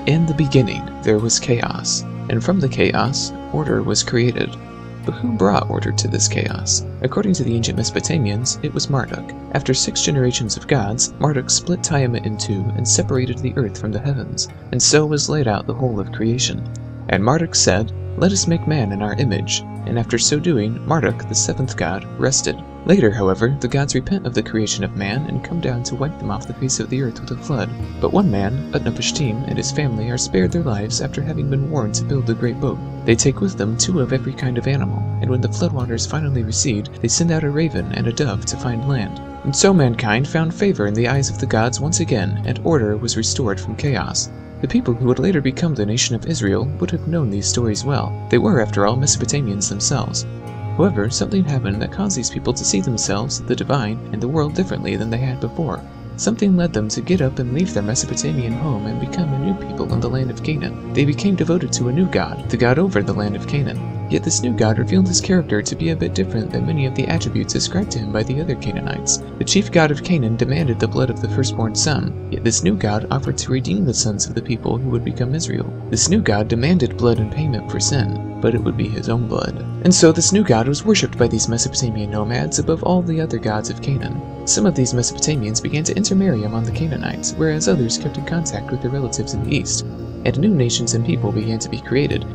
In the beginning there was chaos, and from the chaos, order was created. But who brought order to this chaos? According to the ancient Mesopotamians, it was Marduk. After 6 generations of gods, Marduk split Tiamat in two and separated the earth from the heavens, and so was laid out the whole of creation. And Marduk said, "Let us make man in our image," and after so doing, Marduk, the 7th god, rested. Later, however, the gods repent of the creation of man and come down to wipe them off the face of the earth with a flood. But one man, Utnapishtim, and his family are spared their lives after having been warned to build a great boat. They take with them 2 of every kind of animal, and when the floodwaters finally recede, they send out a raven and a dove to find land. And so mankind found favor in the eyes of the gods once again, and order was restored from chaos. The people who would later become the nation of Israel would have known these stories well. They were, after all, Mesopotamians themselves. However, something happened that caused these people to see themselves, the divine, and the world differently than they had before. Something led them to get up and leave their Mesopotamian home and become a new people in the land of Canaan. They became devoted to a new god, the god over the land of Canaan. Yet this new god revealed his character to be a bit different than many of the attributes ascribed to him by the other Canaanites. The chief god of Canaan demanded the blood of the firstborn son, yet this new god offered to redeem the sons of the people who would become Israel. This new god demanded blood in payment for sin, but it would be his own blood. And so this new god was worshipped by these Mesopotamian nomads above all the other gods of Canaan. Some of these Mesopotamians began to intermarry among the Canaanites, whereas others kept in contact with their relatives in the east. And new nations and people began to be created: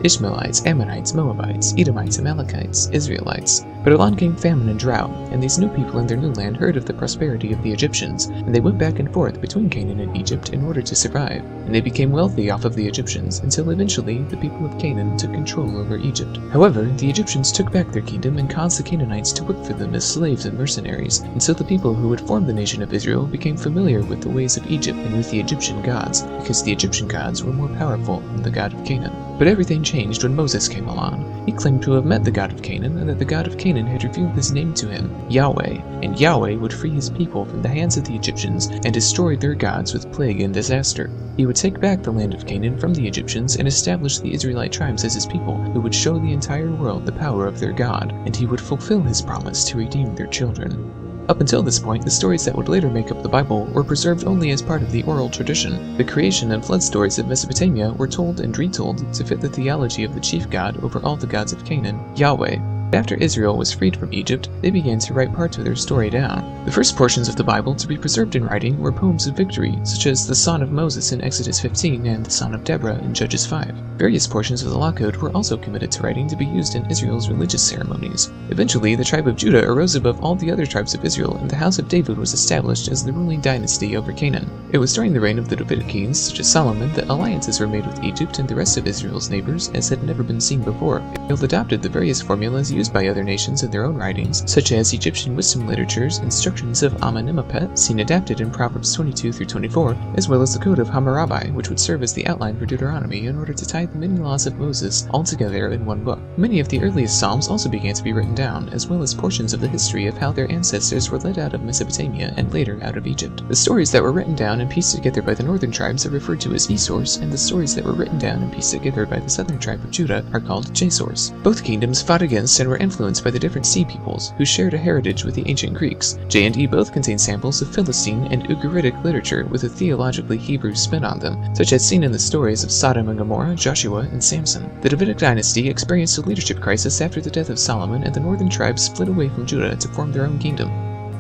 Ishmaelites, Ammonites, Moabites, Edomites, Amalekites, Israelites. But along came famine and drought, and these new people in their new land heard of the prosperity of the Egyptians, and they went back and forth between Canaan and Egypt in order to survive, and they became wealthy off of the Egyptians, until eventually the people of Canaan took control over Egypt. However, the Egyptians took back their kingdom and caused the Canaanites to work for them as slaves and mercenaries, and so the people who would form the nation of Israel became familiar with the ways of Egypt and with the Egyptian gods, because the Egyptian gods were more powerful than the god of Canaan. But everything changed when Moses came along. He claimed to have met the god of Canaan, and that the god of Canaan had revealed his name to him, Yahweh, and Yahweh would free his people from the hands of the Egyptians and destroy their gods with plague and disaster. He would take back the land of Canaan from the Egyptians and establish the Israelite tribes as his people, who would show the entire world the power of their God, and he would fulfill his promise to redeem their children. Up until this point, the stories that would later make up the Bible were preserved only as part of the oral tradition. The creation and flood stories of Mesopotamia were told and retold to fit the theology of the chief god over all the gods of Canaan, Yahweh. After Israel was freed from Egypt, they began to write parts of their story down. The first portions of the Bible to be preserved in writing were poems of victory, such as the Song of Moses in Exodus 15 and the Song of Deborah in Judges 5. Various portions of the Law Code were also committed to writing to be used in Israel's religious ceremonies. Eventually, the tribe of Judah arose above all the other tribes of Israel, and the house of David was established as the ruling dynasty over Canaan. It was during the reign of the Davidic kings, such as Solomon, that alliances were made with Egypt and the rest of Israel's neighbors as had never been seen before. Israel adopted the various formulas used by other nations in their own writings, such as Egyptian wisdom literature's instructions of Amenemhotep, seen adapted in Proverbs 22 through 24, as well as the Code of Hammurabi, which would serve as the outline for Deuteronomy in order to tie the many laws of Moses all together in one book. Many of the earliest psalms also began to be written down, as well as portions of the history of how their ancestors were led out of Mesopotamia and later out of Egypt. The stories that were written down and pieced together by the northern tribes are referred to as E-source, and the stories that were written down and pieced together by the southern tribe of Judah are called J-source. Both kingdoms fought against and were influenced by the different sea peoples, who shared a heritage with the ancient Greeks. J and E both contain samples of Philistine and Ugaritic literature with a theologically Hebrew spin on them, such as seen in the stories of Sodom and Gomorrah, Joshua, and Samson. The Davidic dynasty experienced a leadership crisis after the death of Solomon, and the northern tribes split away from Judah to form their own kingdom.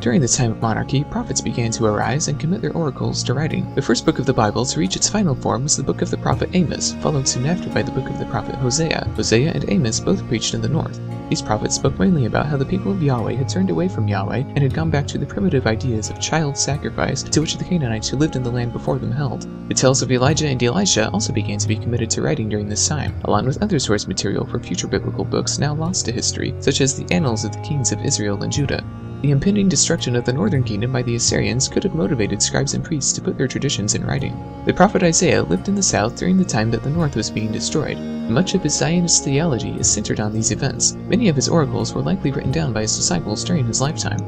During this time of monarchy, prophets began to arise and commit their oracles to writing. The first book of the Bible to reach its final form was the book of the prophet Amos, followed soon after by the book of the prophet Hosea. Hosea and Amos both preached in the north. These prophets spoke mainly about how the people of Yahweh had turned away from Yahweh and had gone back to the primitive ideas of child sacrifice to which the Canaanites who lived in the land before them held. The tales of Elijah and Elisha also began to be committed to writing during this time, along with other source material for future biblical books now lost to history, such as the Annals of the Kings of Israel and Judah. The impending destruction of the northern kingdom by the Assyrians could have motivated scribes and priests to put their traditions in writing. The prophet Isaiah lived in the south during the time that the north was being destroyed. Much of his Zionist theology is centered on these events. Many of his oracles were likely written down by his disciples during his lifetime.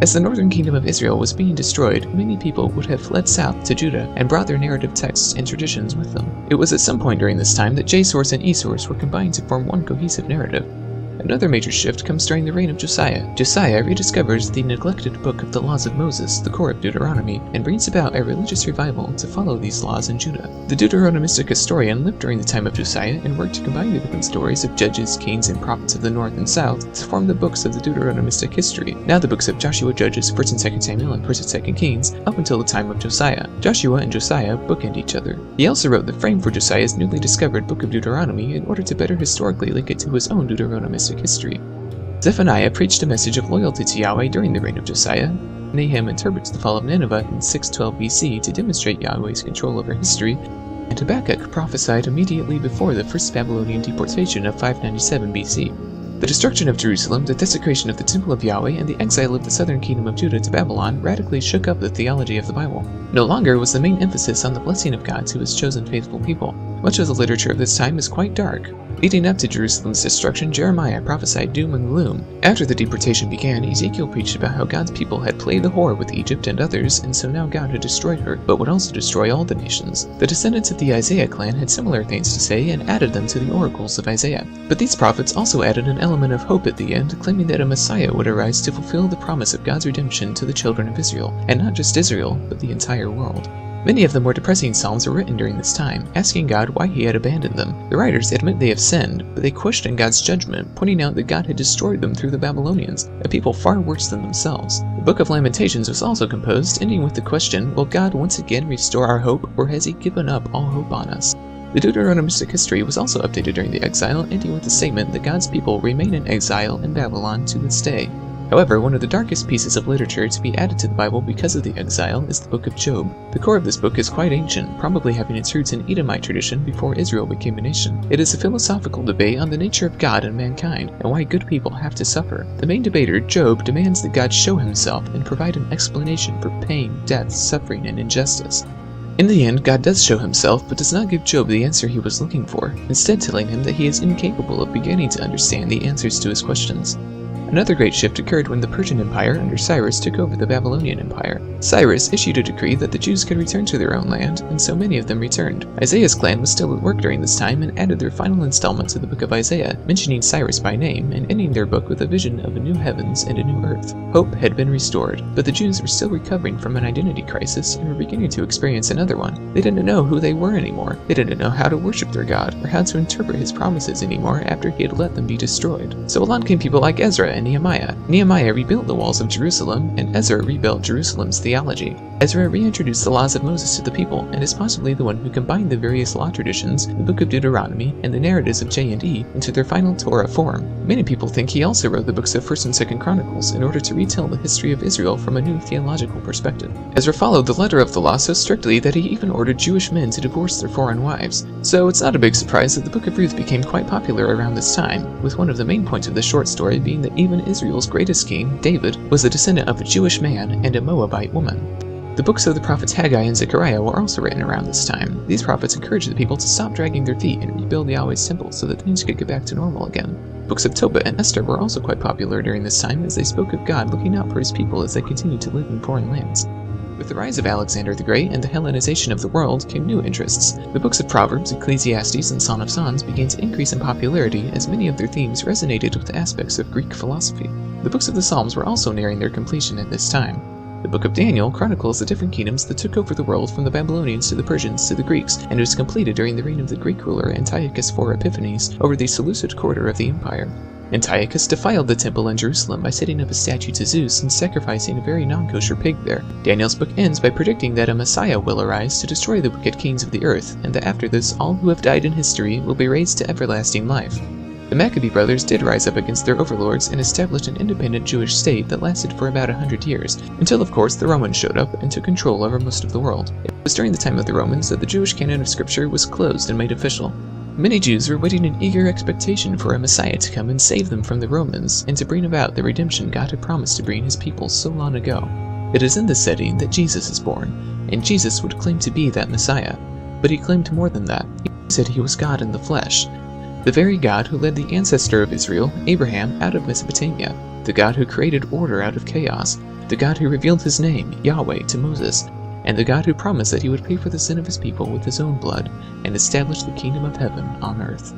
As the northern kingdom of Israel was being destroyed, many people would have fled south to Judah and brought their narrative texts and traditions with them. It was at some point during this time that J-source and E-source were combined to form one cohesive narrative. Another major shift comes during the reign of Josiah. Josiah rediscovers the neglected book of the laws of Moses, the core of Deuteronomy, and brings about a religious revival to follow these laws in Judah. The Deuteronomistic historian lived during the time of Josiah and worked to combine the different stories of judges, kings, and prophets of the north and south to form the books of the Deuteronomistic history. Now the books of Joshua, Judges, 1st and 2nd Samuel, and 1st and 2nd Kings up until the time of Josiah. Joshua and Josiah bookend each other. He also wrote the frame for Josiah's newly discovered book of Deuteronomy in order to better historically link it to his own Deuteronomistic history. Zephaniah preached a message of loyalty to Yahweh during the reign of Josiah. Nahum interprets the fall of Nineveh in 612 BC to demonstrate Yahweh's control over history, and Habakkuk prophesied immediately before the first Babylonian deportation of 597 BC. The destruction of Jerusalem, the desecration of the temple of Yahweh, and the exile of the southern kingdom of Judah to Babylon radically shook up the theology of the Bible. No longer was the main emphasis on the blessing of God to his chosen faithful people. Much of the literature of this time is quite dark. Leading up to Jerusalem's destruction, Jeremiah prophesied doom and gloom. After the deportation began, Ezekiel preached about how God's people had played the whore with Egypt and others, and so now God had destroyed her, but would also destroy all the nations. The descendants of the Isaiah clan had similar things to say and added them to the oracles of Isaiah. But these prophets also added an element of hope at the end, claiming that a Messiah would arise to fulfill the promise of God's redemption to the children of Israel, and not just Israel, but the entire world. Many of the more depressing psalms were written during this time, asking God why he had abandoned them. The writers admit they have sinned, but they question God's judgment, pointing out that God had destroyed them through the Babylonians, a people far worse than themselves. The Book of Lamentations was also composed, ending with the question, will God once again restore our hope, or has he given up all hope on us? The Deuteronomistic history was also updated during the exile, ending with the statement that God's people remain in exile in Babylon to this day. However, one of the darkest pieces of literature to be added to the Bible because of the exile is the Book of Job. The core of this book is quite ancient, probably having its roots in Edomite tradition before Israel became a nation. It is a philosophical debate on the nature of God and mankind, and why good people have to suffer. The main debater, Job, demands that God show himself and provide an explanation for pain, death, suffering, and injustice. In the end, God does show himself, but does not give Job the answer he was looking for, instead telling him that he is incapable of beginning to understand the answers to his questions. Another great shift occurred when the Persian Empire under Cyrus took over the Babylonian Empire. Cyrus issued a decree that the Jews could return to their own land, and so many of them returned. Isaiah's clan was still at work during this time and added their final installment to the book of Isaiah, mentioning Cyrus by name and ending their book with a vision of a new heavens and a new earth. Hope had been restored, but the Jews were still recovering from an identity crisis and were beginning to experience another one. They didn't know who they were anymore. They didn't know how to worship their God or how to interpret his promises anymore after he had let them be destroyed. So along came people like Ezra and Nehemiah. Nehemiah rebuilt the walls of Jerusalem, and Ezra rebuilt Jerusalem's theology. Ezra reintroduced the laws of Moses to the people, and is possibly the one who combined the various law traditions, the book of Deuteronomy, and the narratives of J&E into their final Torah form. Many people think he also wrote the books of 1st and 2nd Chronicles in order to retell the history of Israel from a new theological perspective. Ezra followed the letter of the law so strictly that he even ordered Jewish men to divorce their foreign wives. So it's not a big surprise that the book of Ruth became quite popular around this time, with one of the main points of the short story being that even Israel's greatest king, David, was a descendant of a Jewish man and a Moabite woman. The books of the prophets Haggai and Zechariah were also written around this time. These prophets encouraged the people to stop dragging their feet and rebuild Yahweh's temple so that things could get back to normal again. Books of Tobit and Esther were also quite popular during this time as they spoke of God looking out for his people as they continued to live in foreign lands. With the rise of Alexander the Great and the Hellenization of the world came new interests. The books of Proverbs, Ecclesiastes, and Song of Songs began to increase in popularity as many of their themes resonated with aspects of Greek philosophy. The books of the Psalms were also nearing their completion at this time. The book of Daniel chronicles the different kingdoms that took over the world from the Babylonians to the Persians to the Greeks, and was completed during the reign of the Greek ruler Antiochus IV Epiphanes over the Seleucid quarter of the empire. Antiochus defiled the temple in Jerusalem by setting up a statue to Zeus and sacrificing a very non-kosher pig there. Daniel's book ends by predicting that a Messiah will arise to destroy the wicked kings of the earth, and that after this all who have died in history will be raised to everlasting life. The Maccabee brothers did rise up against their overlords and established an independent Jewish state that lasted for about 100 years, until of course the Romans showed up and took control over most of the world. It was during the time of the Romans that the Jewish canon of scripture was closed and made official. Many Jews were waiting in eager expectation for a Messiah to come and save them from the Romans, and to bring about the redemption God had promised to bring his people so long ago. It is in this setting that Jesus is born, and Jesus would claim to be that Messiah. But he claimed more than that. He said he was God in the flesh. The very God who led the ancestor of Israel, Abraham, out of Mesopotamia, the God who created order out of chaos, the God who revealed his name, Yahweh, to Moses, and the God who promised that he would pay for the sin of his people with his own blood and establish the kingdom of heaven on earth.